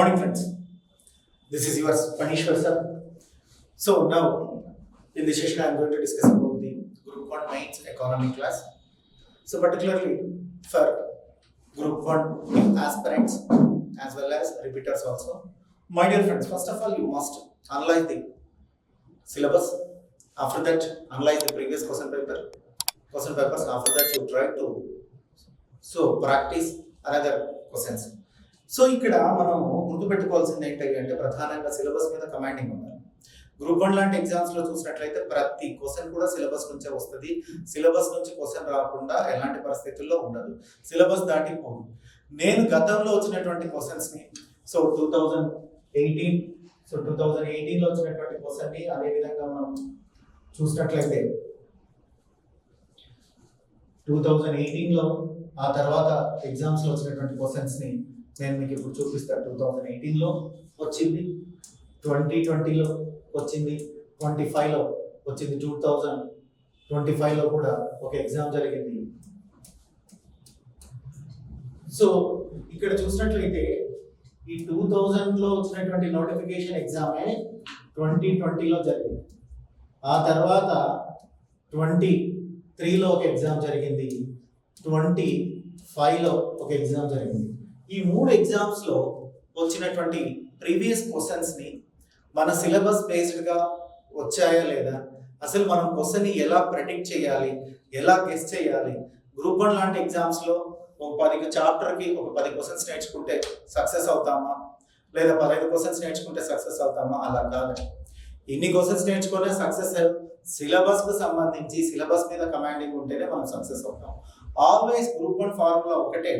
Good morning, friends. This is yours, Panishwar sir. So now, in this session, I am going to discuss about the Group 1 Mains Economic class. So particularly for Group 1 aspirants as well as repeaters also. My dear friends, first of all, you must analyze the syllabus. After that, analyze the previous question papers. After that, you try to practice another questions. So ఇక్కడ మనం గుర్తుపెట్టుకోవాల్సింది ఏంటి అంటే ప్రధానంగా syllabus మీద commanding ఉండాలి. Group 1 లాంటి exams లో చూసినట్లయితే ప్రతి క్వశ్చన్ కూడా సిలబస్ నుంచే వస్తుంది. సిలబస్ నుంచి క్వశ్చన్ రాకుండా ఎలాంటి పరిస్థితుల్లో ఉండదు, సిలబస్ దాటిపోదు. నేను గతంలో వచ్చినటువంటి క్వశ్చన్స్ ని సో 2018 లో వచ్చినటువంటి క్వశ్చన్ ని అదే విధంగా మనం చూసినట్లయితే 2018 లో ఆ తర్వాత ఎగ్జామ్స్ లో వచ్చినటువంటి క్వశ్చన్స్ ని నేను మీకు ఇప్పుడు చూపిస్తాను. 2018 లో వచ్చింది, 2020 లో వచ్చింది, 25 లో వచ్చింది, 2025 లో కూడా ఒక ఎగ్జామ్ జరిగింది. సో ఇక్కడ చూసినట్లయితే ఈ 2000 లో వచ్చినటువంటి నోటిఫికేషన్ ఎగ్జామే 2020 లో జరిగింది. ఆ తర్వాత 23 లో ఒక ఎగ్జామ్ జరిగింది, 25 లో ఒక ఎగ్జామ్ జరిగింది. ఈ 3 ఎగ్జామ్స్ లో వచ్చినటువంటి ప్రీవియస్ క్వశ్చన్స్ ని మన సిలబస్ బేస్డ్ గా వచ్చాయా లేదా, అసలు మనం క్వశ్చన్ ని ఎలా ప్రెడిక్ట్ చేయాలి, ఎలా గెస్ చేయాలి. గ్రూప్ 1 లాంటి ఎగ్జామ్స్ లో ఒక 10 చాప్టర్ కి ఒక 10 క్వశ్చన్స్ నేర్చుకుంటే సక్సెస్ అవుతామా, లేదా 15 క్వశ్చన్స్ నేర్చుకుంటే సక్సెస్ అవుతామా, అలా కాదు. ఇన్ని క్వశ్చన్స్ నేర్చుకునే సక్సెస్ సిలబస్ కు సంబంధించి సిలబస్ మీద కమాండింగ్ ఉంటేనే మనం సక్సెస్ అవుతాం. ఆల్వేస్ గ్రూప్ 1 ఫార్ములా ఒకటే,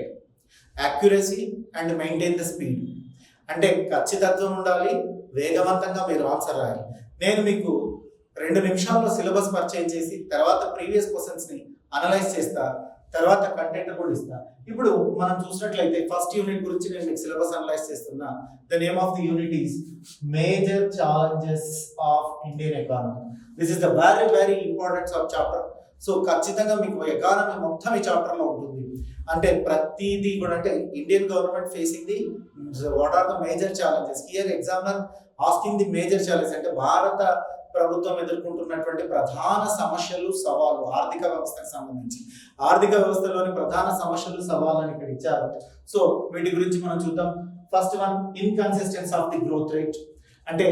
accuracy and maintain the speed. అంటే ఖచ్చితత్వం ఉండాలి, వేగవంతంగా మీరు ఆన్సర్ రాయాలి. నేను మీకు 2 నిమిషాల్లో సిలబస్ పరిచయం చేసి తర్వాత ప్రీవియస్ క్వశ్చన్స్ ని అనలైజ్ చేస్తా, తర్వాత కంటెంట్ కూడా ఇస్తా. ఇప్పుడు మనం చూసినట్లయితే ఫస్ట్ యూనిట్ గురించి నేను మీకు సిలబస్ అనలైజ్ చేస్తున్నా. The name of the unit is major challenges of Indian economy. This is the very very important sub chapter. So ఖచ్చితంగా మీకు ఎకానమీ మొత్తం ఈ చాప్టర్ లో ఉంటుంది. అంటే ప్రతిదీ కూడా అంటే Indian government facing the what are the major challenges. Here examiner asking the major challenge అంటే భారత ప్రభుత్వం ఎదుర్కొంటున్నటువంటి ప్రధాన సమస్యలు, సవాళ్ళు, ఆర్థిక వ్యవస్థకు సంబంధించి ఆర్థిక వ్యవస్థలోని ప్రధాన సమస్యలు, సవాళ్ళు అని ఇక్కడ ఇచ్చారు. సో వీటి గురించి మనం చూద్దాం. First one, inconsistency of the growth rate. అంటే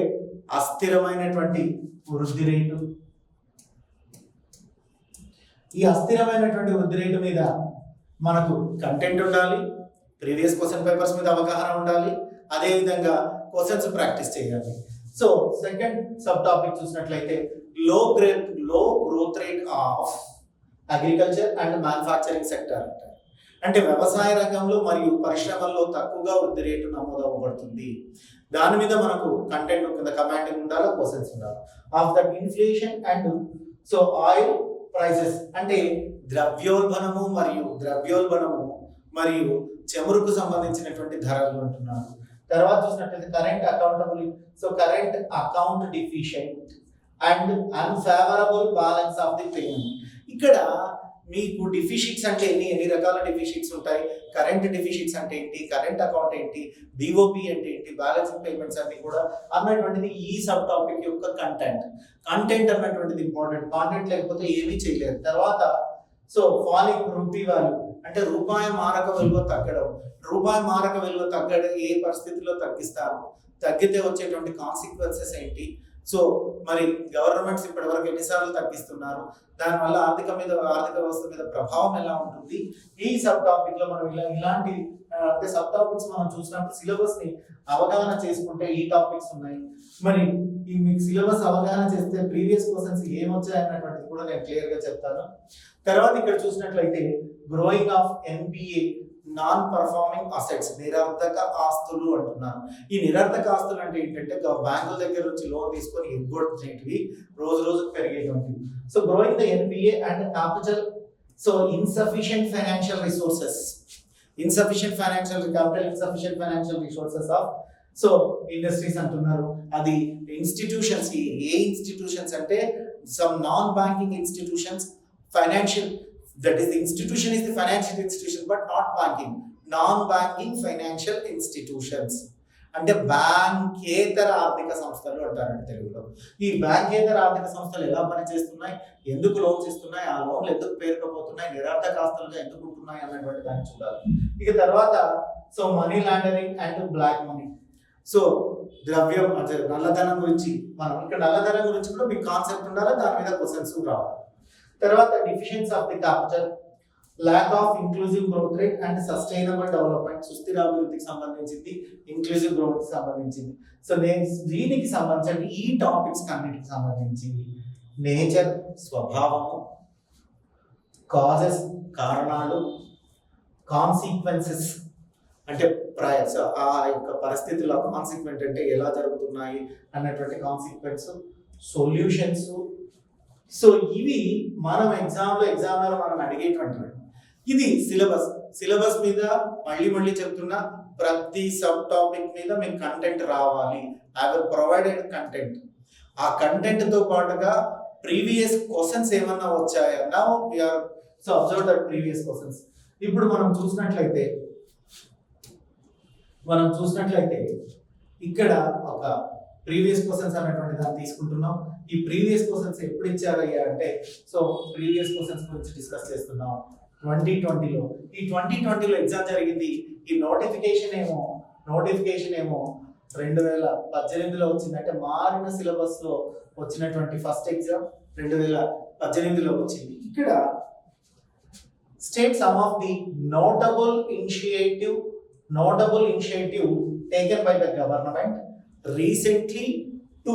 అస్థిరమైనటువంటి వృద్ధి రేటు. ఈ అస్థిరమైనటువంటి వృద్ధి రేటు మీద మనకు కంటెంట్ ఉండాలి, ప్రీవియస్ క్వశ్చన్ పేపర్స్ మీద అవగాహన ఉండాలి, అదేవిధంగా క్వశ్చన్స్ ప్రాక్టీస్ చేయాలి. సో సెకండ్ సబ్ టాపిక్ చూసినట్లయితే లో growth rate of agriculture and manufacturing sector అంటారు. అంటే వ్యవసాయ రంగంలో మరియు పరిశ్రమల్లో తక్కువగా వృద్ధి రేటు నమోదవ్వబడుతుంది. దాని మీద మనకు కంటెంట్ కింద కమాండింగ్ ఉండాలి, క్వశ్చన్స్ ఉండాలి. Of that inflation and so oil prices అంటే ద్రవ్యోల్బణము మరియు చమురుకు సంబంధించినటువంటి ధరలు అంటున్నారు. తర్వాత చూసినట్లయితే current account deficient and unfavourable balance of the payment. ఇక్కడ మీకు డెఫిషిట్స్ అంటే ఎన్ని రకాల డెఫిషిట్స్ ఉంటాయి, కరెంట్ డెఫిషిట్స్ అంటే ఏంటి, కరెంట్ అకౌంట్ ఏంటి, బిఓపి అంటే ఏంటి, బ్యాలెన్సింగ్ పేమెంట్స్ అన్ని కూడా అన్నటువంటిది ఈ సబ్ టాపిక్ యొక్క కంటెంట్ అన్నటువంటిది ఇంపార్టెంట్. కాంటెంట్ లేకపోతే ఏమీ చేయలేరు. తర్వాత సో ఫాలింగ్ రూపీ వాల్యూ అంటే రూపాయి మారక విలువ తగ్గడం. రూపాయి మారక విలువ తగ్గడం ఏ పరిస్థితిలో తగ్గిస్తారు, తగ్గితే వచ్చేటువంటి కాన్సిక్వెన్సెస్ ఏంటి, సో మరి గవర్నమెంట్స్ ఇప్పటి వరకు ఎన్నిసార్లు తగ్గిస్తున్నారు, దానివల్ల ఆర్థిక వ్యవస్థ మీద ప్రభావం ఎలా ఉంటుంది. ఈ సబ్ టాపిక్ లో మనం ఇలాంటి అంటే సబ్ టాపిక్స్ మనం చూసినప్పుడు సిలబస్ ని అవగాహన చేసుకుంటే ఈ టాపిక్స్ ఉన్నాయి. మరి ఈ మీకు సిలబస్ అవగాహన చేస్తే ప్రీవియస్ క్వశ్చన్స్ ఏమొచ్చాయి అన్నటువంటిది కూడా నేను క్లియర్ గా చెప్తాను. తర్వాత ఇక్కడ చూసినట్లయితే growing of NPA non performing assets, నిరర్థక ఆస్తులు అంటున్నారు. ఈ నిరర్థక ఆస్తులు అంటే ఏంటంటే బ్యాంకుల దగ్గర నుంచి లోన్ తీసుకొని ఎగ్గొట్టేటివి, రోజు రోజుకు పెరిగేటువంటివి. So growing the NPA and capital, so insufficient financial resources of so industries అంటున్నారు. అది ఇన్స్టిట్యూషన్స్, ఏ ఇన్స్టిట్యూషన్స్ అంటే some non banking institutions, financial, that is the institution is the financial institution but not banking, non-banking financial institutions. అంటే బ్యాంకేతర ఆర్థిక సంస్థలు అంటారండి తెలుగులో. ఈ బ్యాంకేతర ఆర్థిక సంస్థలు ఎలా పనిచేస్తున్నాయి, ఎందుకు లోన్స్ ఇస్తున్నాయి, ఆ లోన్లు ఎందుకు పేరుకపోతున్నాయి, నిరర్థక ఆస్తులుగా ఎందుకు ఉంటున్నాయి అన్నటువంటి దాన్ని చూడాలి. ఇక తర్వాత so money laundering and black money, so ద్రవ్యం అంటే నల్లధనం గురించి మనం ఇక్కడ నల్లధనం గురించి కూడా మీకు కాన్సెప్ట్ ఉండాలి, దాని మీద క్వశ్చన్స్ రావాలి. తర్వాత deficiency of the capital, lack of inclusive growth rate and sustainable development, సుస్థిర అభివృద్ధికి సంబంధించింది, ఇంక్లూజివ్ గ్రోత్ కి సంబంధించింది. సో నేను దీనికి సంబంధించి ఈ టాపిక్స్ అన్నిటికి సంబంధించి నేచర్ స్వభావము, కాజెస్ కారణాలు, కాన్సిక్వెన్సెస్ అంటే ఆ యొక్క పరిస్థితుల్లో కాన్సిక్వెంట్ అంటే ఎలా జరుగుతున్నాయి అన్నటువంటి కాన్సిక్వెన్స్, సొల్యూషన్స్. సో ఇవి మనం ఎగ్జామ్లో మనం అడిగేటువంటివి. ఇది సిలబస్ మీద మళ్ళీ చెప్తున్నా, ప్రతి సబ్ టాపిక్ మీద మీకు కంటెంట్ రావాలి. I will provided content. ఆ కంటెంట్ తో పాటుగా ప్రీవియస్ క్వశ్చన్స్ ఏమన్నా వచ్చాయా, now we are so observe that previous questions. ఇప్పుడు మనం చూసినట్లయితే ఇక్కడ ఒక ప్రీవియస్ క్వశ్చన్స్ అనేటువంటి దాన్ని తీసుకుంటున్నాం. ఈ ప్రీవియస్ క్వశ్చన్స్ ఎప్పుడు ఇచ్చారయ్యా అంటే, సో ప్రీవియస్ క్వశ్చన్స్ గురించి డిస్కస్ చేస్తున్నాం 2020లో. ఈ 2020లో ఎగ్జామ్ జరిగింది. ఈ నోటిఫికేషన్ ఏమో 2018లో వచ్చింది. అంటే మారిన సిలబస్ లో వచ్చినటువంటి ఫస్ట్ ఎగ్జామ్ 2018లో వచ్చింది. ఇక్కడ state some of the notable initiative taken by the government recently to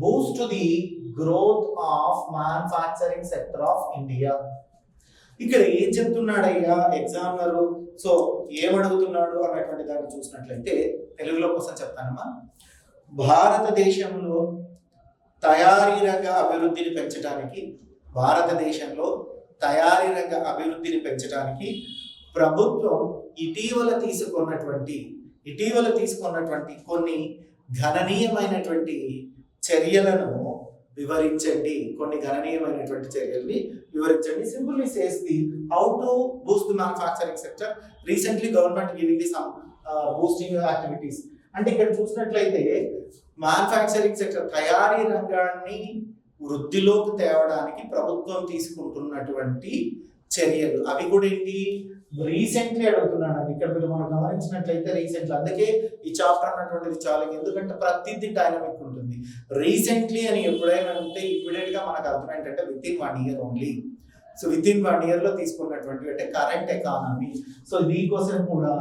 boost the growth of manufacturing sector of India. ఇక్కడ ఏం చెప్తున్నాడయ్యా ఎగ్జామినర్, సో ఏమడుగుతున్నాడు అన్నటువంటి దాన్ని చూసినట్లయితే తెలుగులో కోసం చెప్తానమ్మా. భారతదేశంలో తయారీ రంగ అభివృద్ధిని పెంచడానికి ప్రభుత్వం ఇటీవల తీసుకున్నటువంటి కొన్ని గణనీయమైనటువంటి చర్యలను వివరించండి. Simply says the how to Boost the manufacturing sector. Recently government giving the some boosting activities. అంటే ఇక్కడ చూసినట్లయితే మ్యానుఫ్యాక్చరింగ్ సెక్టర్ తయారీ రంగాన్ని వృద్ధిలోకి తేవడానికి ప్రభుత్వం తీసుకుంటున్నటువంటి చర్యలు, అవి కూడా ఏంటి రీసెంట్లీ అడుగుతున్నాను. ఇక్కడ మీరు మనం గమనించినట్లయితే రీసెంట్లీ, అందుకే ఈ చాప్టర్ అన్నటువంటిది చాలా, ఎందుకంటే ప్రతిదీ డైనమిక్ ఉంటుంది. రీసెంట్లీ అని ఎప్పుడైనా ఉంటే ఇమ్మీడియట్ గా మనకు అర్థం ఏంటంటే with in 1 year only. So with in 1 year లో తీసుకున్నటువంటి అంటే కరెంట్ ఎకానమీ. సో దీనికోసం కూడా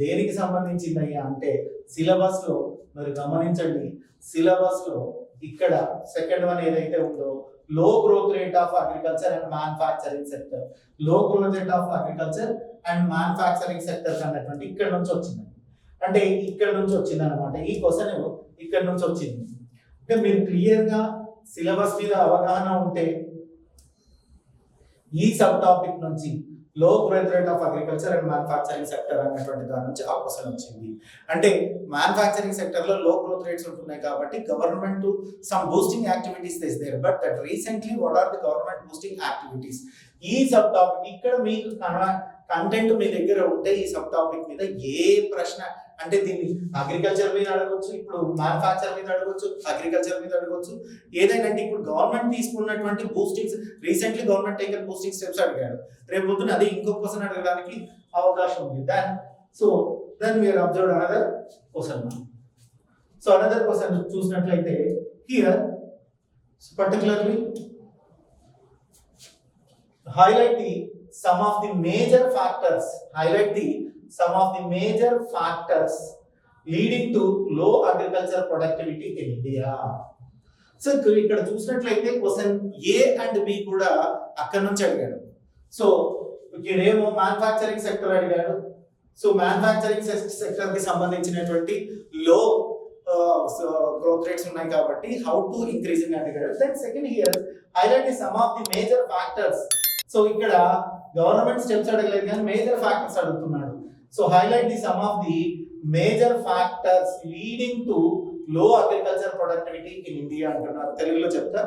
దేనికి సంబంధించిందయ్యా అంటే సిలబస్ లో మరి గమనించండి, సిలబస్ లో ఇక్కడ సెకండ్ వన్ ఏదైతే ఉందో లో growth rate of agriculture and manufacturing sector, అన్నటువంటి ఇక్కడ నుంచి వచ్చింది. అంటే ఇక్కడ నుంచి వచ్చింది అనమాట. ఈ క్వశ్చన్ ఇక్కడ నుంచి వచ్చింది. అంటే మీరు క్లియర్ గా సిలబస్ మీద అవగాహన ఉంటే ఈ సబ్ టాపిక్ నుంచి లో growth rate of agriculture and manufacturing sector అన్నటువంటి దాని నుంచి ఆ క్వశ్చన్ వచ్చింది. అంటే మ్యానుఫ్యాక్చరింగ్ సెక్టర్ లో లో గ్రోత్ రేట్స్ ఉంటున్నాయి కాబట్టి government some boosting activities is there, but that recently what are the government boosting activities. ఈ సబ్ టాపిక్ ఇక్కడ మీకు కంటెంట్ మీ దగ్గర ఉంటే ఈ సబ్ టాపిక్ మీద ఏ ప్రశ్న అంటే దీన్ని అగ్రికల్చర్ మీద అడగొచ్చు, ఇప్పుడు మ్యానుఫ్యాక్చర్ మీద అడగొచ్చు, అగ్రికల్చర్ మీద అడగొచ్చు, ఏదైనా. అంటే ఇప్పుడు గవర్నమెంట్ తీసుకున్నటువంటి boostings, recently government taken boosting steps అడిగాడు, రేపు పొద్దున అది ఇంకొక క్వశ్చన్ అడగడానికి అవకాశం ఉంది. Then we are observed another question. So another question చూసినట్లయితే here particularly highlight some of the major factors leading to low agriculture productivity in India. So ఇక్కడ చూసినట్లయితే క్వశ్చన్ ఏ అండ్ బి కూడా అక్కడ నుంచి అడిగాడు. సో ఇక్కడేమో మ్యానుఫ్యాక్చరింగ్ సెక్టర్ అడిగాడు. So manufacturing sector కి సంబంధించినటువంటి లో గ్రోత్ రేట్స్ ఉన్నాయి కాబట్టి హౌ టు ఇంక్రీజింగ్ అడిగాడు. Then second here highlight some of the major factors. So ఇక్కడ గవర్నమెంట్ స్టెప్స్ అడగలేదు కానీ మేజర్ ఫ్యాక్టర్స్ అడుగుతున్నాడు. So highlight the some of the major factors leading to low agriculture productivity in India అంటున్నారు. తెలుగులో చెప్తా,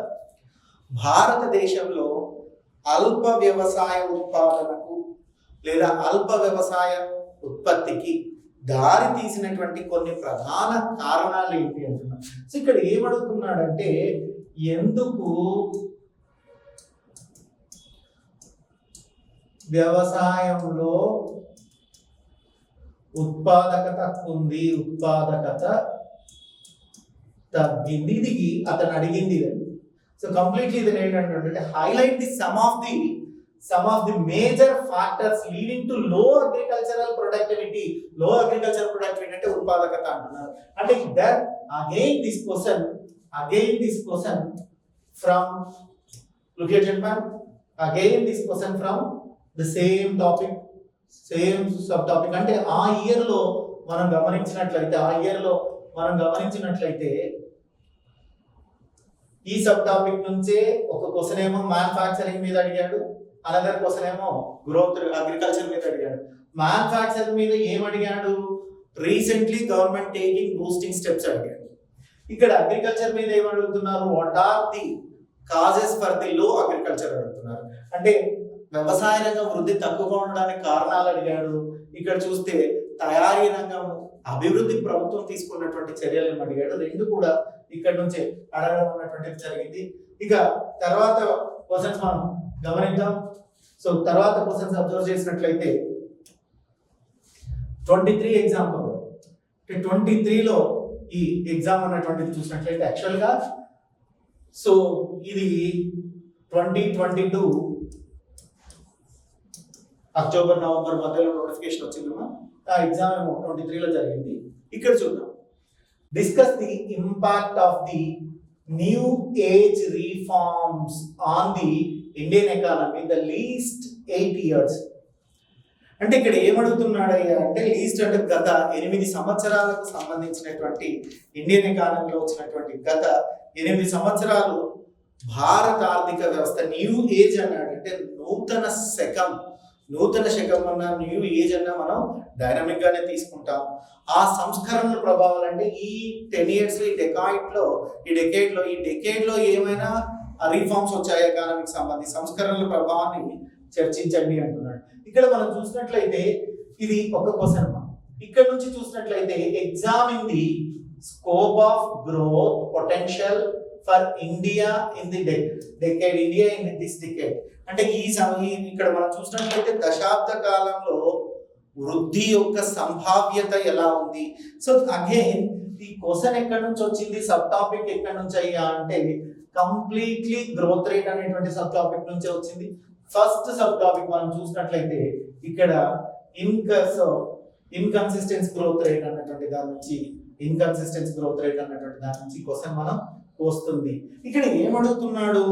భారతదేశంలో అల్ప వ్యవసాయ ఉత్పాదనకు లేదా అల్ప వ్యవసాయ ఉత్పత్తికి దారి తీసినటువంటి కొన్ని ప్రధాన కారణాలు ఏంటి అంటున్నా. సో ఇక్కడ ఏమడుగుతున్నాడంటే, ఎందుకు వ్యవసాయంలో ఉత్పాదకత ఉంది, ఉత్పాదకత తగ్గింది. ఇది అతను అడిగింది. సో కంప్లీట్లీ ఇది ఏంటంటే highlight the some of the major factors leading to low agricultural productivity. Low agricultural productivity అంటే ఉత్పాదకత అంటున్నారు. అంటే then again this question from look at gentlemen, again this question from the same topic, same sub topic. అంటే ఆ year లో మనం గమనించినట్లయితే ఈ సబ్ టాపిక్ నుంచే ఒక క్వశ్చన్ ఏమో మ్యానుఫ్యాక్చరింగ్ మీద అడిగాడు, అనదర్ క్వశ్చన్ ఏమో గ్రోత్ అగ్రికల్చర్ మీద అడిగాడు. మ్యానుఫ్యాక్చరింగ్ మీద ఏం అడిగాడు? Recently government taking boosting steps అడిగాడు. ఇక్కడ అగ్రికల్చర్ మీద ఏం అడుగుతున్నారు? What are the causes for the low agriculture అడుగుతున్నారు. అంటే వ్యవసాయ రంగం వృద్ధి తక్కువగా ఉండడానికి కారణాలు అడిగాడు. ఇక్కడ చూస్తే తయారీ రంగం అభివృద్ధి ప్రభుత్వం తీసుకున్నటువంటి చర్యలను అడిగాడు. రెండు కూడా ఇక్కడ నుంచే అడగడం అన్నటువంటిది జరిగింది. ఇక తర్వాత క్వశ్చన్స్ మనం గమనిద్దాం. సో తర్వాత క్వశ్చన్స్ అబ్జర్వ్ చేసినట్లయితే 23 ఎగ్జాంపుల్, 23లో ఈ ఎగ్జామ్ అన్నటువంటిది చూసినట్లయితే యాక్చువల్గా సో ఇది 2022 అక్టోబర్ నవంబర్ మధ్యలో నోటిఫికేషన్ వచ్చిందమ్మా. ఆ ఎగ్జామ్ ఏమో 23లో జరిగింది. ఇక్కడ చూద్దాం. Discuss the impact of the new age reforms on the Indian economy the least 8 years. అంటే ఇక్కడ ఏమడుగుతున్నాడయ్యా అంటే లీస్ట్ అంటే గత 8 సంవత్సరాలకు సంబంధించినటువంటి ఇండియన్ ఎకానమీలో వచ్చినటువంటి గత 8 సంవత్సరాలు భారత ఆర్థిక వ్యవస్థ న్యూ ఏజ్ అన్నాడు. అంటే నూతన శకం అన్న న్యూ ఏజ్ అన్న మనం డైనమిక్ గానే తీసుకుంటాం. ఆ సంస్కరణల ప్రభావాలు అంటే ఈ 10 years ఈ డెకేడ్ లో ఏమైనా రిఫార్మ్స్ వచ్చాయి ఎకానమీకి సంబంధించి సంస్కరణల ప్రభావాన్ని చర్చించండి అంటున్నాడు. ఇక్కడ మనం చూసినట్లయితే ఇది ఒక క్వశ్చన్. ఇక్కడ నుంచి చూసినట్లయితే examine the scope of growth potential for India in the decade, India in this decade. అంటే ఇక్కడ మనం చూసినట్లయితే దశాబ్ద కాలంలో వృద్ధి యొక్క సంభావ్యత ఎలా ఉంది. సో అగైన్ ఈ క్వశ్చన్ ఎక్కడి నుంచి వచ్చింది, సబ్ టాపిక్ ఎక్కడి నుంచి అయ్యా అంటే కంప్లీట్లీ గ్రోత్ రేట్ అనేటువంటి సబ్ టాపిక్ నుంచే వచ్చింది. ఫస్ట్ సబ్ టాపిక్ మనం చూసినట్లయితే ఇక్కడ ఇన్కన్సిస్టెన్స్ గ్రోత్ రేట్ అన్నటువంటి దాని నుంచి క్వశ్చన్ మనం వస్తుంది. ఇక్కడ ఏమడుగుతున్నాడు?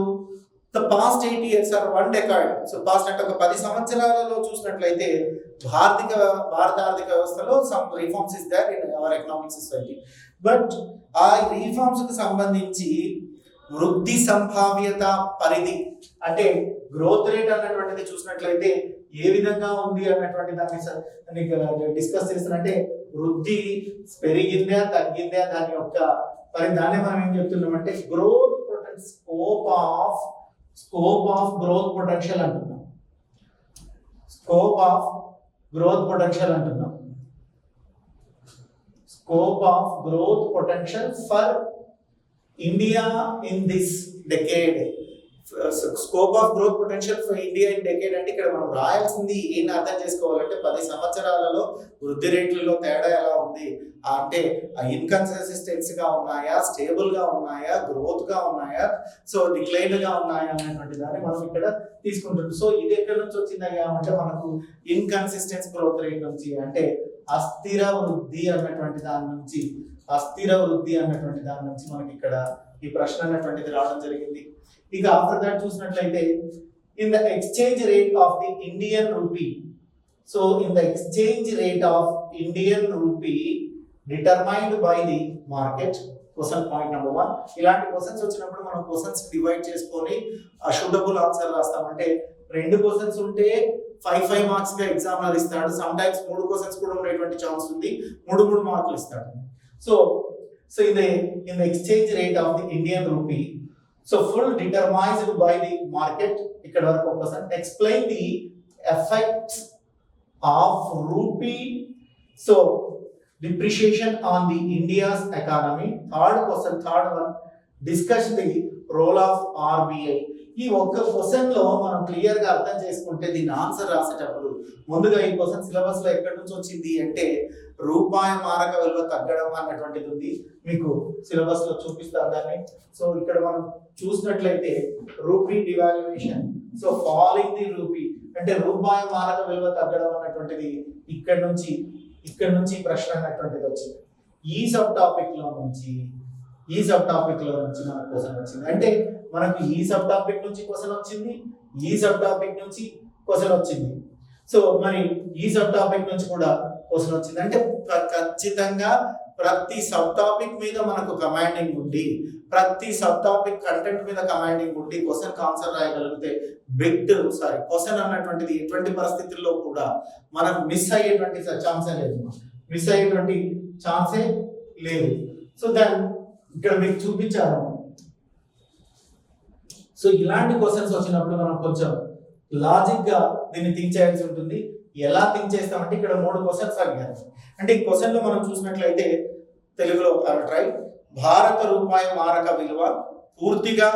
The past 8 years or 1 decade. So past అంటే ఒక 10 సంవత్సరాలలో చూసినట్లయితే భారత ఆర్థిక వ్యవస్థలో some reforms is there in our economic society. But ఆ రిఫార్మ్స్ కు సంబంధించి వృద్ధి సంభావ్యత పరిధి అంటే గ్రోత్ రేట్ అన్నటువంటిది చూసినట్లయితే ఏ విధంగా ఉంది అన్నటువంటి దాన్ని డిస్కస్ చేస్తున్నట్టే వృద్ధి పెరిగిందా తగ్గిందా దాని యొక్క దాన్ని మనం ఏం చెప్తున్నామంటే growth scope of growth potential అంటున్నాం. Scope of growth potential for India in this decade. Scope of growth potential for India in decade అంటే ఇక్కడ మనం రాయాల్సింది ఏం అర్థం చేసుకోవాలంటే 10 సంవత్సరాలలో వృద్ధి రేట్లలో తేడా ఎలా ఉంది అంటే ఇన్కన్సిస్టెన్సీ గా ఉన్నాయా, స్టేబుల్ గా ఉన్నాయా, గ్రోత్ గా ఉన్నాయా, సో డిక్లైన్ గా ఉన్నాయా అనేటువంటి దాన్ని మనం ఇక్కడ తీసుకుంటున్నాం. సో ఇది ఎక్కడి నుంచి వచ్చిందయ్యా అంటే మనకు ఇన్కన్సిస్టెన్స్ గ్రోత్ రేట్ నుంచి అంటే అస్థిర వృద్ధి అన్నటువంటి దాని నుంచి మనకి ఇక్కడ ఈ ప్రశ్న అన్నటువంటిది రావడం జరిగింది. ఇక ఆఫ్టర్ దట్ చూసినట్లయితే in the exchange rate of the Indian rupee. So in the exchange rate of Indian rupee determined by the market. Question point number 1. ఇలాంటి క్వశ్చన్స్ వచ్చినప్పుడు మనం క్వశ్చన్స్ డివైడ్ చేసుకొని సూటబుల్ ఆన్సర్ రాస్తామంటే 2 క్వశ్చన్స్ ఉంటే 5 marks గా examiner ఇస్తాడు. Some times 3 questions కూడా ఉండేటువంటి chance ఉంది, 3 మార్కులు ఇస్తాడు. So in the exchange rate of the Indian rupee, so full determined by the market. ఇక్కడ వరకు ఒకసారి explain the effects of rupee. So depreciation on the India's economy. Third question, third one, discuss the role of RBI. ఈ ఒక్క question లో మనం clear గా అర్థం చేసుకుంటే దీని ఆన్సర్ రాసేటప్పుడు ముందుగా ఈ క్వశ్చన్ సిలబస్ లో ఎక్కడి నుంచి వచ్చింది అంటే రూపాయి మారక విలువ తగ్గడం అన్నటువంటిది ఉంది. మీకు సిలబస్ లో చూపిస్తాను దాన్ని. సో ఇక్కడ మనం చూసినట్లయితే rupee devaluation, so falling the rupee అంటే రూపాయి మారక విలువ తగ్గడం అన్నటువంటిది ఇక్కడ నుంచి ప్రశ్న అన్నటువంటిది వచ్చింది. ఈ సబ్ టాపిక్ లో నుంచి మనకు క్వశ్చన్ వచ్చింది. అంటే మనకు ఈ సబ్ టాపిక్ నుంచి క్వశ్చన్ వచ్చింది, ఈ సబ్ టాపిక్ నుంచి క్వశ్చన్ వచ్చింది. సో మరి ఈ సబ్ టాపిక్ నుంచి కూడా క్వశ్చన్ వచ్చింది. అంటే ఖచ్చితంగా ప్రతి సబ్ టాపిక్ మీద మనకు కమాండింగ్ ఉండి, ప్రతి సబ్ టాపిక్ కంటెంట్ మీద కమాండింగ్ ఉండి క్వశ్చన్ ఆన్సర్ రాయగలిగితే క్వశ్చన్ అన్నటువంటిది ఎటువంటి పరిస్థితుల్లో కూడా మనకు మిస్ అయ్యేటువంటి ఛాన్సే లేదు. సో దాన్ని ఇక్కడ మీకు చూపించాను. సో ఇలాంటి క్వశ్చన్స్ వచ్చినప్పుడు మనం కొంచెం లాజిక్ గా దీన్ని థింక్ చేయాల్సి ఉంటుంది. ఎలా థింక్ చేస్తామంటే ఇక్కడ 3 క్వశ్చన్స్ అడిగారు. అంటే ఈ క్వశ్చన్ లో మనం చూసినట్లయితే తెలుగులో ట్రై భారత రూపాయి మారక విలువ పూర్తిగా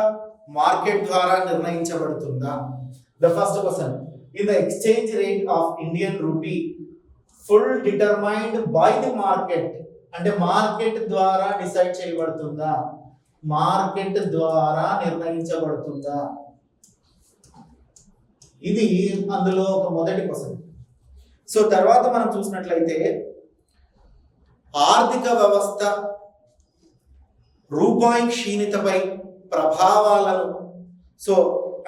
మార్కెట్ ద్వారా నిర్ణయించబడుతుందా? The first question, in the exchange rate of Indian rupee full determined by the market, అంటే మార్కెట్ ద్వారా డిసైడ్ చేయబడుతుందా, మార్కెట్ ద్వారా నిర్ణయించబడుతుందా? ఇది అందులో ఒక మొదటి క్వశ్చన్. సో తర్వాత మనం చూసినట్లయితే ఆర్థిక వ్యవస్థ రూపాయి క్షీణతపై ప్రభావాలను, సో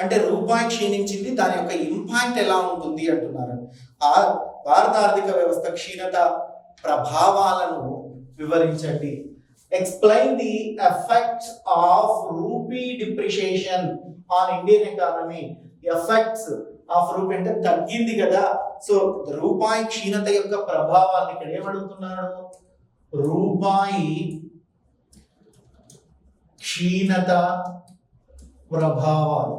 అంటే రూపాయి క్షీణించింది, దాని యొక్క ఇంపాక్ట్ ఎలా ఉంటుంది అంటున్నారు. భారత ఆర్థిక వ్యవస్థ క్షీణత ప్రభావాలను వివరించండి. Explain the effects of rupee depreciation on Indian economy. Effects of rupee అంటే తగ్గింది కదా, సో రూపాయి క్షీణత యొక్క ప్రభావాన్ని ఇక్కడ ఏమడుగుతున్నాడు, రూపాయి క్షీణత ప్రభావాలు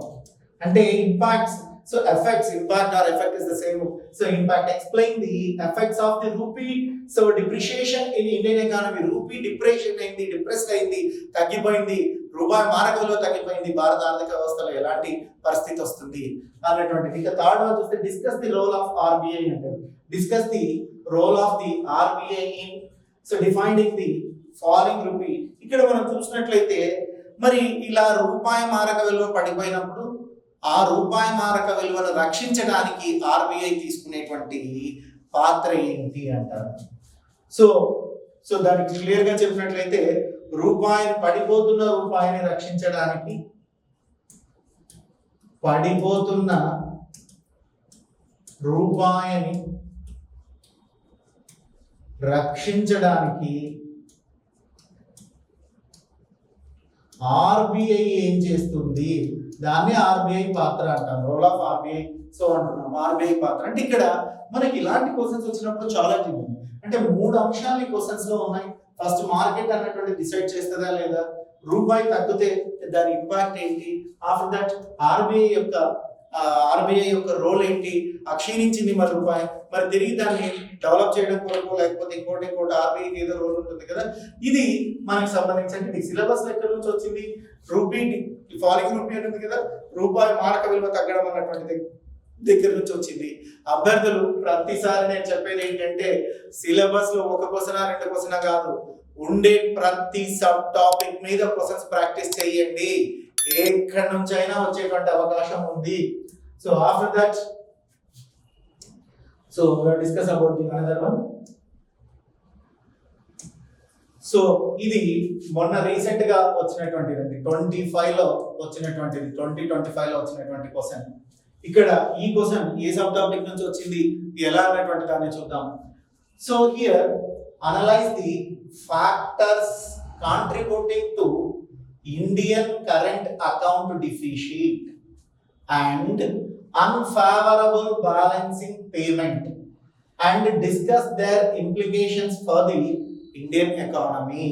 అంటే impacts. So effects, impact or effect is the same. So impact, explain the effects of the rupee. So depreciation in Indian economy, rupee depreciation అయింది, డిప్రెస్డ్ అయింది, తగ్గిపోయింది, రూపాయి మారక విలువ తగ్గిపోయింది, భారత ఆర్థిక వ్యవస్థలో ఎలాంటి పరిస్థితి వస్తుంది అన్నటువంటిది. ఇక థర్డ్ వన్ చూస్తే discuss the role of RBI అంటే discuss the role of the RBI in so defining the falling rupee. ఇక్కడ మనం చూసినట్లయితే మరి ఇలా రూపాయి మారక విలువ పడిపోయినప్పుడు ఆ రూపాయి మారక విలువను రక్షించడానికి ఆర్బీఐ తీసుకునేటువంటి పాత్ర ఏంటి అంటారు. సో దానికి క్లియర్ గా చెప్పినట్లయితే పడిపోతున్న రూపాయిని రక్షించడానికి, పడిపోతున్న రూపాయిని రక్షించడానికి ఆర్బీఐ ఏం చేస్తుంది, దాన్ని ఆర్బీఐ పాత్ర అంటాం, రోల్ ఆఫ్ ఆర్బీఐ. సో అంటున్నాం ఆర్బీఐ పాత్ర అంటే ఇక్కడ మనకి ఇలాంటి క్వశ్చన్స్ వచ్చినప్పుడు ఛాలెంజింగ్ ఉంది. అంటే 3 అంశాలు ఈ క్వశ్చన్స్ లో ఉన్నాయి. ఫస్ట్ మార్కెట్ అన్నటువంటి డిసైడ్ చేస్తుందా లేదా, రూపాయి తగ్గితే దాని ఇంపాక్ట్ ఏంటి, ఆఫ్టర్ దట్ ఆర్బీఐ యొక్క రోల్ ఏంటి, క్షీణించింది మరి రూపాయి, మరి తిరిగి దాన్ని డెవలప్ చేయడం కొరకు లేకపోతే ఇంకోటి ఆర్బీఐకి ఏదో రోల్ ఉంటుంది కదా. ఇది మనకి సంబంధించి సిలబస్ ఎక్కడి నుంచి వచ్చింది, రూపీ ఫాలింగ్ రూపీ ఉంటుంది కదా, రూపాయి మారక విలువ తగ్గడం అన్నటువంటి దగ్గర నుంచి వచ్చింది. అభ్యర్థులు ప్రతిసారి నేను చెప్పేది ఏంటంటే సిలబస్ లో 1 క్వశ్చన్ 2 క్వశ్చన్ కాదు, ఉండే ప్రతి సబ్ టాపిక్ మీద క్వశ్చన్స్ ప్రాక్టీస్ చేయండి, ఎక్కడి నుంచి అయినా వచ్చేటువంటి అవకాశం ఉంది. So after that so discuss about the another one. So ఇది మొన్న రీసెంట్ గా వచ్చినటువంటిది 2025 లో వచ్చినటువంటి క్వశ్చన్. ఇక్కడ ఈ క్వశ్చన్ ఏ సబ్ టాపిక్ నుంచి వచ్చింది, ఎలా అన్నటువంటి దాన్ని చూద్దాం. So here analyse the factors contributing to Indian current account deficit and unfavorable balancing payment and discuss their implications for the Indian economy.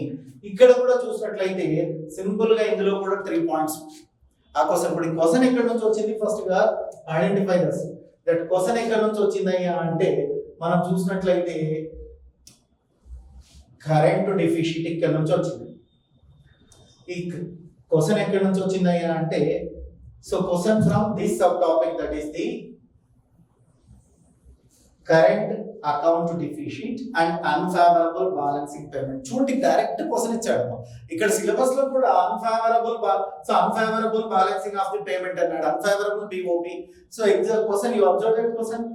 ఇక్కడ కూడా చూసినట్లయితే సింపుల్ గా ఇందులో కూడా 3 పాయింట్స్. ఆ క్వశ్చన్ ఎక్కడి నుంచి వచ్చింది, ఫస్ట్ గా ఐడెంటిఫై దట్ క్వశ్చన్ ఎక్కడి నుంచి వచ్చిందయ్యా అంటే మనం చూసినట్లయితే కరెంట్ డెఫిషిట్ ఇక్కడ నుంచి వచ్చింది. ఈ క్వశ్చన్ ఎక్కడి నుంచి వచ్చింది అంటే, so question from this sub topic, that is the current account deficit and unfavourable balancing payment. చూడండి డైరెక్ట్ క్వశ్చన్ ఇచ్చాడు. ఇక్కడ సిలబస్ లో కూడా unfavourable balancing of the payment అన్నాడు, unfavourable BOP. So exam question, you observe that question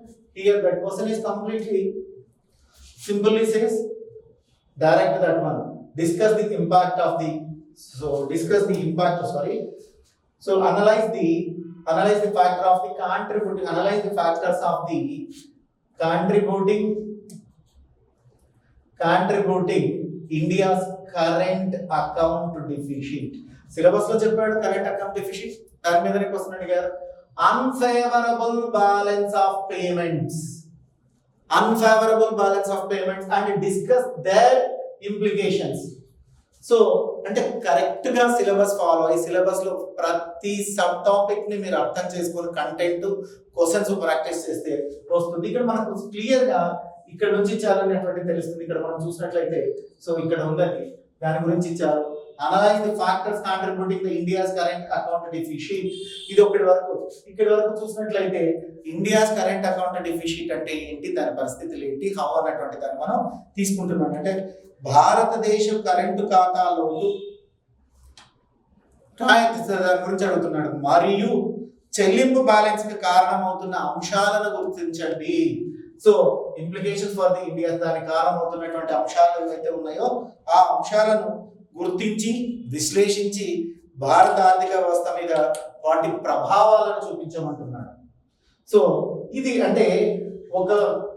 here, that question is completely simply says direct that one, discuss the impact of the, so discuss the impact, sorry, so analyze the factor of the contributing, analyze the factors of the contributing India's current account deficit. Syllabus లో చెప్పాడు current account deficit, దాని మీదనే question అడిగారు. Unfavourable balance of payments and discuss their implications. So అంటే correct గా syllabus follow అయ్యి syllabus లో ప్రతి సబ్ టాపిక్ ని మీరు అర్థం చేసుకొని కంటెంట్ క్వశ్చన్స్ ప్రాక్టీస్ చేస్తే వస్తుంది. ఇక్కడ మనకు క్లియర్ గా ఇక్కడ నుంచి ఇచ్చారనేటువంటి తెలుస్తుంది. ఇక్కడ మనం చూసినట్లయితే సో ఇక్కడ ఉందండి, దాని గురించి ఇచ్చారు. Analyse the factors contributing the India's current account deficit. ఇది ఇక్కడి వరకు చూసినట్లయితే ఇండియాస్ కరెంట్ అకౌంట్ డెఫిసిట్ అంటే ఏంటి, దాని పరిస్థితులు ఏంటి, హౌ అన్నటువంటి దాన్ని మనం తీసుకుంటున్నాం. అంటే భారతదేశం కరెంటు ఖాతాలో దాని గురించి అడుగుతున్నాడు. మరియు చెల్లింపు బ్యాలెన్స్ కి కారణమవుతున్న అంశాలను గుర్తించండి. So implications for the India, దానికి కారణమవుతున్నటువంటి అంశాలు ఏవైతే ఉన్నాయో ఆ అంశాలను గుర్తించి విశ్లేషించి భారత ఆర్థిక వ్యవస్థ మీద వాటి ప్రభావాలను చూపించమంటున్నాడు. సో ఇది అంటే ఒక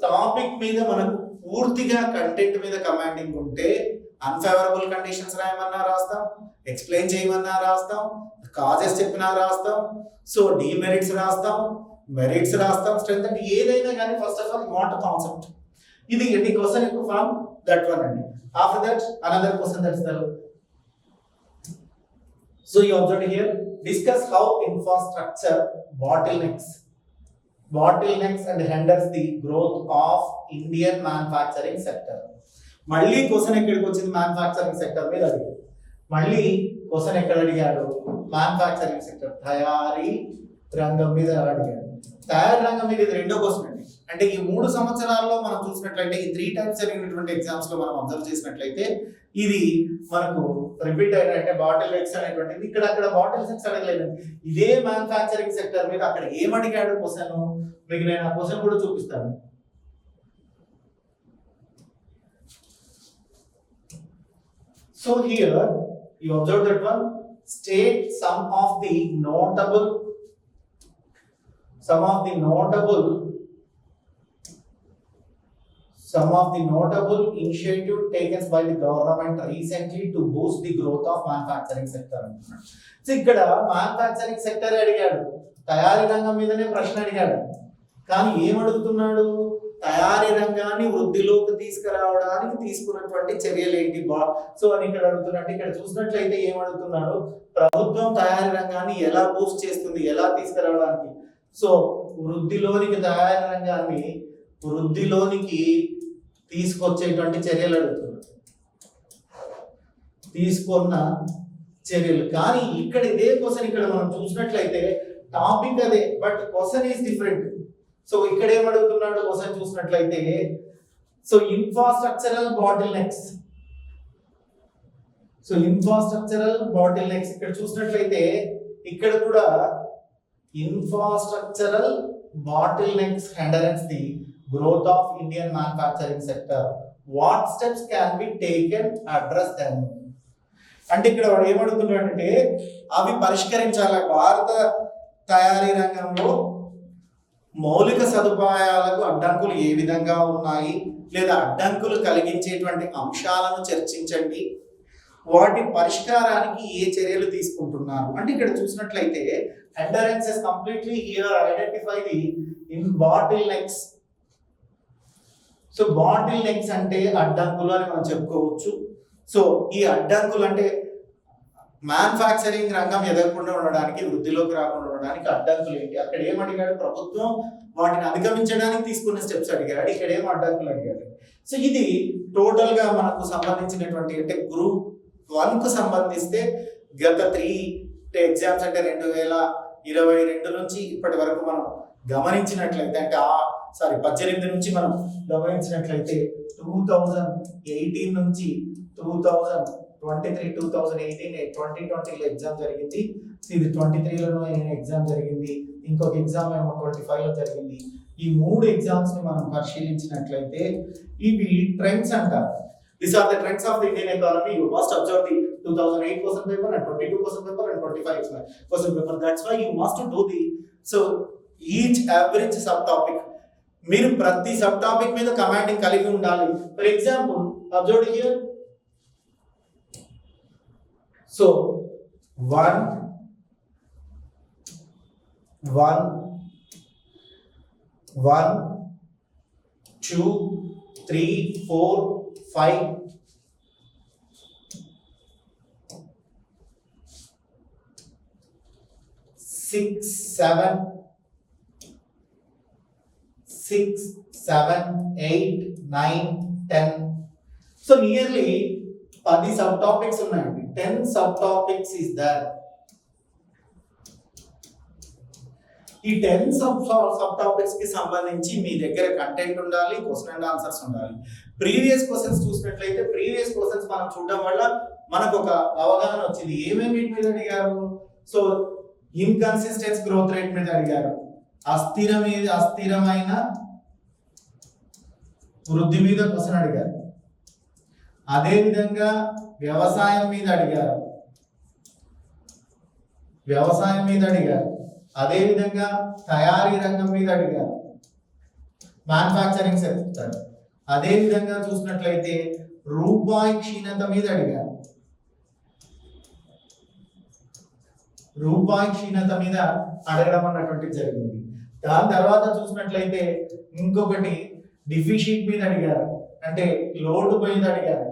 టాపిక్ మీద మనకు పూర్తిగా కంటెంట్ మీద కమాండింగ్ ఉంటే అన్ఫేవరబుల్ కండిషన్స్ రాయమన్నా రాస్తాం, ఎక్స్ప్లెయిన్ చేయమన్నా రాస్తాం, కాజెస్ చెప్పినా రాస్తాం, సో డిమెరిట్స్ రాస్తాం, మెరిట్స్ రాస్తాం, స్ట్రెంత్ అంటే ఏదైనా కానీ first of all what concept. ఇది ఎన్ని క్వశ్చన్ ఫ్రమ్ దట్ వన్ అండి. After that another question that's the, so you observed here, discuss how infrastructure bottlenecks and hinders the growth of Indian manufacturing sector. మళ్ళీ question ఎక్కడికి వచ్చింది, manufacturing sector మీద అడిగాడు. మళ్ళీ question ఎక్కడ అడిగాడు, మ్యానుఫ్యాక్చరింగ్ సెక్టర్ తయారీ రంగం మీద అడిగాడు. తయారీ రంగం మీద ఇది రెండో క్వశ్చన్ అండి. అంటే ఈ 3 సంవత్సరాల్లో మనం చూసినట్లయితే ఈ 3 టైమ్స్ జరిగినటువంటి ఎగ్జామ్స్ లో మనం అబ్జర్వ్ చేసినట్లయితే ఇది మనకు రిపీట్ అయిన, అంటే బాటిల్ నెక్స్ అనేటువంటిది ఇక్కడ బాటిల్ నెక్స్ అడగలేదు. ఇదే మ్యానుఫ్యాక్చరింగ్ సెక్టర్ మీద అక్కడ ఏమడిగాడు క్వశ్చన్, మీకు నేను ఆ క్వశ్చన్ కూడా చూపిస్తాను. So here you observe that one, state some of the notable initiative taken by the government recently to boost the growth of manufacturing sector. So ఇక్కడ మ్యానుఫ్యాక్చరింగ్ సెక్టర్ అడిగాడు, తయారీ రంగం మీదనే ప్రశ్న అడిగాడు. కానీ ఏమడుగుతున్నాడు, తయారీ రంగాన్ని వృద్ధిలోకి తీసుకురావడానికి తీసుకున్నటువంటి చర్యలు ఏంటి సో అని ఇక్కడ అడుగుతున్నట్టు. ఇక్కడ చూసినట్లయితే ఏమడుగుతున్నాడు, ప్రభుత్వం తయారీ రంగాన్ని ఎలా బూస్ట్ చేస్తుంది, ఎలా తీసుకురావడానికి, సో తయారీ రంగాన్ని వృద్ధిలోనికి తీసుకొచ్చేటువంటి చర్యలు అడుగుతున్నాడు, తీసుకున్న చర్యలు. కానీ ఇక్కడ ఇదే క్వశ్చన్ ఇక్కడ మనం చూసినట్లయితే టాపిక్ అదే, but question is different. So ఇక్కడ ఏమడుగుతున్నాడు క్వశ్చన్ చూసినట్లయితే, సో ఇన్ఫ్రాస్ట్రక్చరల్ బాటిల్ నెక్స్. ఇక్కడ చూసినట్లయితే ఇక్కడ కూడా infrastructural bottlenecks hinders the growth of Indian manufacturing sector. What steps can be taken to address them? అంటే ఇక్కడ ఏమడుగుతున్నాడు అంటే అవి పరిష్కరించాలి. భారత తయారీ రంగంలో మౌలిక సదుపాయాలకు అడ్డంకులు ఏ విధంగా ఉన్నాయి, లేదా అడ్డంకులు కలిగించేటువంటి అంశాలను చర్చించండి, వాటి పరిష్కారానికి ఏ చర్యలు తీసుకుంటున్నారు. అంటే ఇక్కడ చూసినట్లయితే hindrances completely here identify the in bottlenecks. So bottlenecks అంటే అడ్డంకులు అని మనం చెప్పుకోవచ్చు. సో ఈ అడ్డంకులు అంటే మ్యానుఫ్యాక్చరింగ్ రంగం ఎదగకుండా ఉండడానికి, వృద్ధిలోకి రాకుండా ఉండడానికి అడ్డంకులు ఏంటి. అక్కడ ఏం అడిగాడు, ప్రభుత్వం వాటిని అధిగమించడానికి తీసుకున్న స్టెప్స్ అడిగాడు. ఇక్కడ ఏం అడ్డంకులు అడిగాడు. సో ఇది టోటల్ గా మనకు సంబంధించినటువంటి అంటే గ్రూప్ 1 కు సంబంధిస్తే గత 3 ఎగ్జామ్స్ అంటే 2022 నుంచి ఇప్పటి వరకు మనం గమనించినట్లయితే అంటే 18 నుంచి మనం గమనించినట్లయితే 2018 నుంచి 2023 2018 2020లో ఎగ్జామ్ జరిగింది. ఇది 23లో ఎగ్జామ్ జరిగింది. ఇంకొక ఎగ్జామ్ ఏమో 25లో జరిగింది. ఈ 3 ఎగ్జామ్స్ ని మనం పరిశీలించినట్లయితే ఇవి ట్రెండ్స్ అంటారు. These are the trends of the Indian economy. You must observe the 2008 question paper and 22 question paper and 25 question paper. That's why you must do the each average subtopic. మీరు ప్రతి sub topic మీద commanding కలిగి ఉండాలి. For example observe here. So 1 2 3 4 5 6 7 8 9 10. So nearly 10 sub topics ఉన్నాయండి. 10 sub topics is there. ఈ 10 sub topics కి సంబంధించి మీ దగ్గర కంటెంట్ ఉండాలి, క్వశ్చన్ అండ్ ఆన్సర్స్ ఉండాలి. ప్రీవియస్ క్వశ్చన్స్ చూసినట్లయితే ప్రీవియస్ క్వశ్చన్స్ మనం చూడడం వల్ల మనకు ఒక అవగాహన వచ్చింది. ఏమేమి మీద అడిగారు? సో ఇన్కన్సిస్టెన్స్ గ్రోత్ రేట్ మీద అడిగారు, అస్థిరమైన వృద్ధి మీద క్వశ్చన్ అడిగారు, అదే విధంగా వ్యవసాయం మీద అడిగారు, అదే విధంగా తయారీ రంగం మీద అడిగారు, మ్యానుఫ్యాక్చరింగ్ సెక్టర్. అదే విధంగా చూసినట్లయితే రూపాయి క్షీణత మీద అడిగారు, అడగడం అన్నటువంటిది జరిగింది. దాని తర్వాత చూసినట్లయితే ఇంకొకటి డిఫిషిట్ మీద అడిగారు, అంటే లోటు మీద అడిగారు.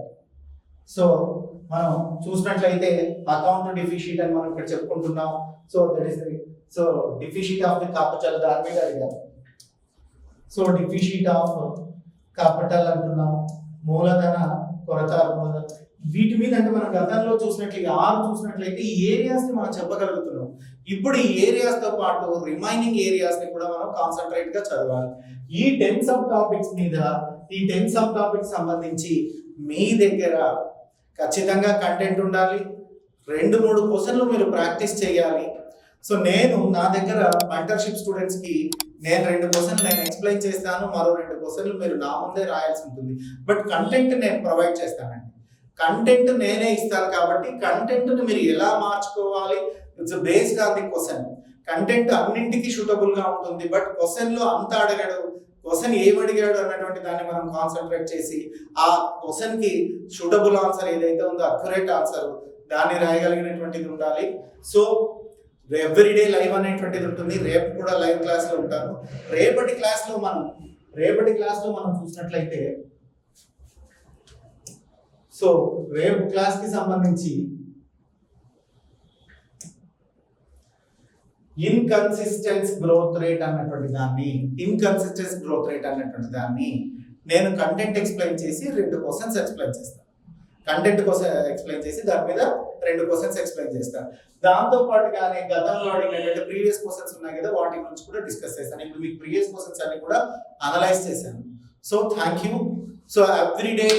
సో మనం చూసినట్లయితే అకౌంట్ డిఫిషిట్ అని మనం ఇక్కడ చెప్పుకుంటున్నాం. So that is deficit of the capital దాని మీద అడిగారు. సో డిఫిషిట్ ఆఫ్ క్యాపిటల్ అంటున్నాం, మూలధన కొరత, వీటి మీద అంటే మనం గతంలో చూసినట్లయితే ఈ ఏరియాస్ ని మనం చెప్పగలుగుతున్నాం. ఇప్పుడు ఈ ఏరియాస్ తో పాటు రిమైనింగ్ ఏరియాస్ ని కూడా మనం కాన్సన్ట్రేట్ గా చదవాలి. ఈ 10 సబ్ టాపిక్స్ సంబంధించి మీ దగ్గర ఖచ్చితంగా కంటెంట్ ఉండాలి. 2-3 క్వశ్చన్లు మీరు ప్రాక్టీస్ చేయాలి. సో నా దగ్గర మెంటర్షిప్ స్టూడెంట్స్ కి నేను 2 క్వశ్చన్లు ఎక్స్ప్లెయిన్ చేస్తాను, మరో 2 క్వశ్చన్లు మీరు నా ముందే రాయాల్సి ఉంటుంది. బట్ కంటెంట్ నేను ప్రొవైడ్ చేస్తానండి. కంటెంట్ నేనే ఇస్తాను కాబట్టి కంటెంట్ ని మీరు ఎలా మార్చుకోవాలి, it's based on the question. Content అన్నింటికి సూటబుల్ గా ఉంటుంది, బట్ క్వశ్చన్ లో అంత అడగడు, క్వశ్చన్ ఏమడిగాడు అన్నటువంటి దాన్ని మనం కాన్సన్ట్రేట్ చేసి ఆ క్వశ్చన్ కి సూటబుల్ ఆన్సర్ ఏదైతే ఉందో అక్యురేట్ ఆన్సర్ దాన్ని రాయగలిగినటువంటిది ఉండాలి. సో ఎవ్రీడే లైవ్ అనేటువంటిది ఉంటుంది. రేపు కూడా లైవ్ క్లాస్ లో ఉంటాను. రేపటి క్లాస్ లో మనం చూసినట్లయితే సో రేపు క్లాస్ కి సంబంధించి ఇన్కన్సిస్టెన్స్ గ్రోత్ రేట్ అన్నటువంటి దాన్ని నేను కంటెంట్ ఎక్స్ప్లెయిన్ చేసి 2 క్వశ్చన్స్ ఎక్స్ప్లెయిన్ చేస్తాను. కంటెంట్ కోసం ఎక్స్ప్లెయిన్ చేసి దాని మీద 2 క్వశ్చన్స్ ఎక్స్ప్లెయిన్ చేస్తాను. దాంతో పాటుగానే గతంలో అడిగినటువంటి ప్రీవియస్ క్వశ్చన్స్ ఉన్నాయి కదా, వాటి గురించి కూడా డిస్కస్ చేస్తాను. ఇప్పుడు మీకు ప్రీవియస్ క్వశ్చన్స్ అన్ని కూడా అనలైజ్ చేశాను. So thank you. So everyday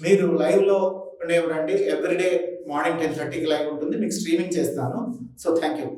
మీరు లైవ్ లో రండి. ఎవ్రీడే మార్నింగ్ 10:30కి లైవ్ ఉంటుంది, మీకు స్ట్రీమింగ్ చేస్తాను. So thank you.